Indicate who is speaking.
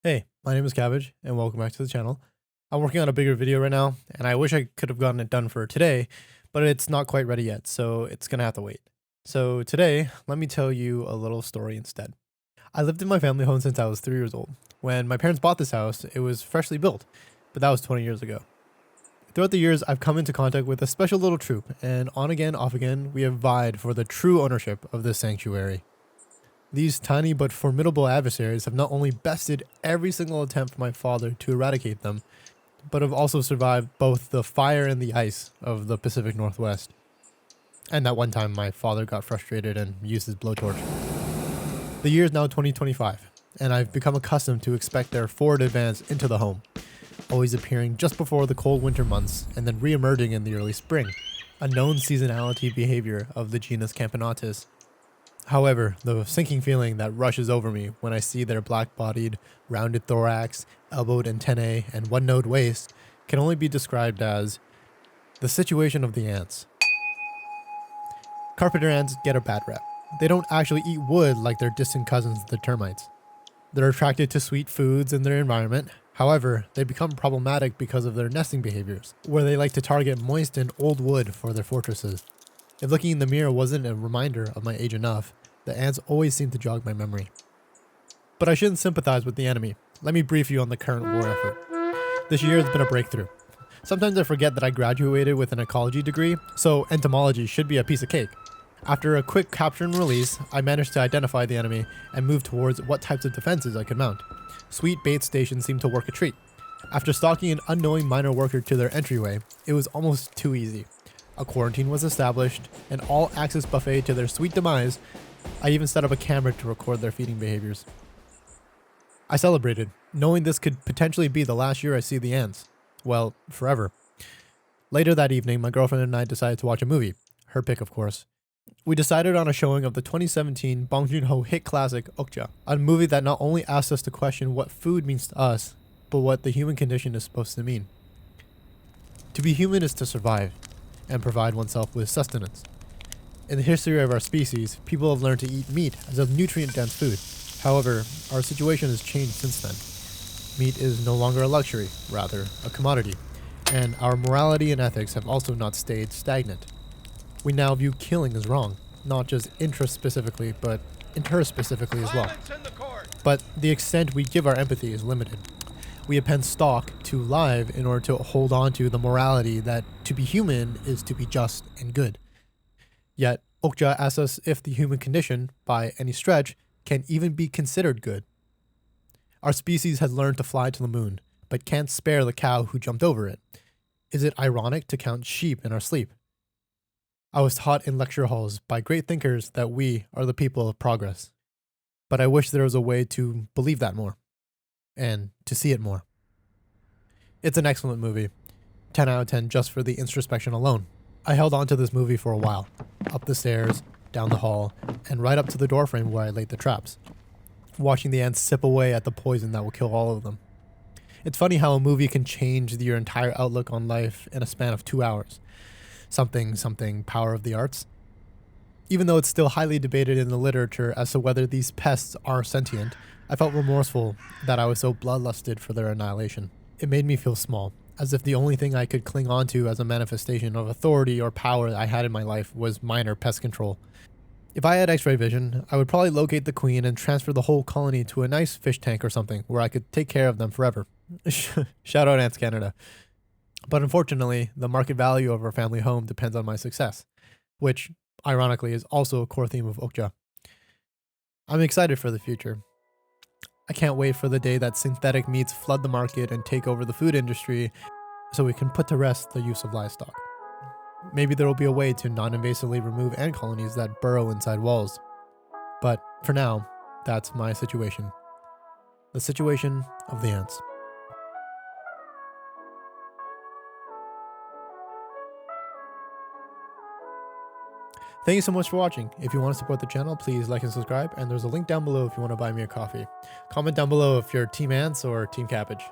Speaker 1: Hey, my name is Cabbage, and welcome back to the channel. I'm working on a bigger video right now, and I wish I could have gotten it done for today, but it's not quite ready yet, so it's gonna have to wait. So today, let me tell you a little story instead. I lived in my family home since I was 3 years old. When my parents bought this house, it was freshly built, but that was 20 years ago. Throughout the years, I've come into contact with a special little troop, and on again, off again, we have vied for the true ownership of this sanctuary. These tiny but formidable adversaries have not only bested every single attempt from my father to eradicate them, but have also survived both the fire and the ice of the Pacific Northwest. And that one time my father got frustrated and used his blowtorch. The year is now 2025, and I've become accustomed to expect their forward advance into the home, always appearing just before the cold winter months and then re-emerging in the early spring, a known seasonality behavior of the genus Campanatus. However, the sinking feeling that rushes over me when I see their black-bodied, rounded thorax, elbowed antennae, and one-node waist can only be described as the situation of the ants. Carpenter ants get a bad rep. They don't actually eat wood like their distant cousins, the termites. They're attracted to sweet foods in their environment. However, they become problematic because of their nesting behaviors, where they like to target moist and old wood for their fortresses. If looking in the mirror wasn't a reminder of my age enough, the ants always seem to jog my memory. But I shouldn't sympathize with the enemy. Let me brief you on the current war effort. This year has been a breakthrough. Sometimes I forget that I graduated with an ecology degree, so entomology should be a piece of cake. After a quick capture and release, I managed to identify the enemy and move towards what types of defenses I could mount. Sweet bait stations seemed to work a treat. After stalking an unknowing minor worker to their entryway, it was almost too easy. A quarantine was established, an all-access buffet to their sweet demise. I even set up a camera to record their feeding behaviors. I celebrated, knowing this could potentially be the last year I see the ants. Well, forever. Later that evening, my girlfriend and I decided to watch a movie. Her pick, of course. We decided on a showing of the 2017 Bong Joon-ho hit classic Okja, a movie that not only asked us to question what food means to us, but what the human condition is supposed to mean. To be human is to survive and provide oneself with sustenance. In the history of our species, people have learned to eat meat as a nutrient-dense food. However, our situation has changed since then. Meat is no longer a luxury, rather a commodity, and our morality and ethics have also not stayed stagnant. We now view killing as wrong, not just intra-specifically, but inter-specifically as well. But the extent we give our empathy is limited. We append stock to live in order to hold on to the morality that to be human is to be just and good. Yet, Okja asks us if the human condition, by any stretch, can even be considered good. Our species has learned to fly to the moon, but can't spare the cow who jumped over it. Is it ironic to count sheep in our sleep? I was taught in lecture halls by great thinkers that we are the people of progress. But I wish there was a way to believe that more. And to see it more. It's an excellent movie. 10 out of 10 just for the introspection alone. I held on to this movie for a while. Up the stairs, down the hall, and right up to the doorframe where I laid the traps. Watching the ants sip away at the poison that will kill all of them. It's funny how a movie can change your entire outlook on life in a span of 2 hours. Something power of the arts. Even though it's still highly debated in the literature as to whether these pests are sentient, I felt remorseful that I was so bloodlusted for their annihilation. It made me feel small, as if the only thing I could cling on to as a manifestation of authority or power I had in my life was minor pest control. If I had x-ray vision, I would probably locate the queen and transfer the whole colony to a nice fish tank or something where I could take care of them forever. Shout out Ants Canada. But unfortunately, the market value of our family home depends on my success, which, ironically, is also a core theme of Okja. I'm excited for the future. I can't wait for the day that synthetic meats flood the market and take over the food industry so we can put to rest the use of livestock. Maybe there will be a way to non-invasively remove ant colonies that burrow inside walls. But for now, that's my situation. The situation of the ants. Thank you so much for watching. If you want to support the channel, please like and subscribe, and there's a link down below if you want to buy me a coffee. Comment down below if you're Team Ants or Team Cabbage.